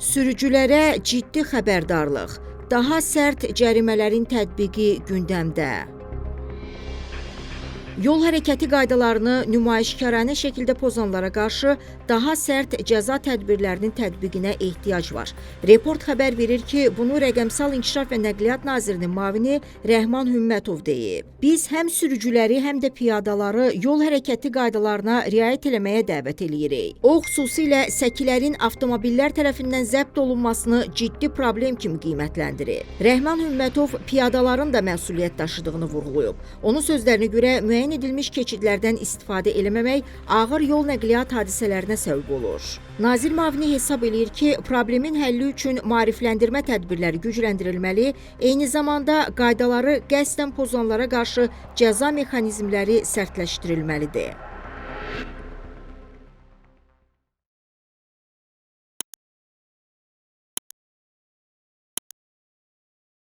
Sürücülərə ciddi xəbərdarlıq, daha sərt cərimələrin tətbiqi gündəmdə. Yol hərəkəti qaydalarını nümayişkaranə şəkildə pozanlara qarşı daha sərt cəza tədbirlərinin tətbiqinə ehtiyac var. Report xəbər verir ki, bunu Rəqəmsal İnkişaf və Nəqliyyat Nazirinin müavini Rəhman Hümmətov deyib. Biz həm sürücüləri, həm də piyadaları yol hərəkəti qaydalarına riayət eləməyə dəvət eləyirik. O, xüsusilə səkilərin avtomobillər tərəfindən zəbt olunmasını ciddi problem kimi qiymətləndirir. Rəhman Hümmətov piyadaların da məsuliyyət daşıdığını vurğulayıb. Onun sözlərinə görə müəyyən edilmiş keçidlərdən istifadə eləməmək ağır yol nəqliyyat hadisələrinə səbəb olur. Nazir müavini hesab eləyir ki, problemin həlli üçün maarifləndirmə tədbirləri gücləndirilməli, eyni zamanda qaydaları qəsdən pozanlara qarşı cəza mexanizmləri sərtləşdirilməlidir.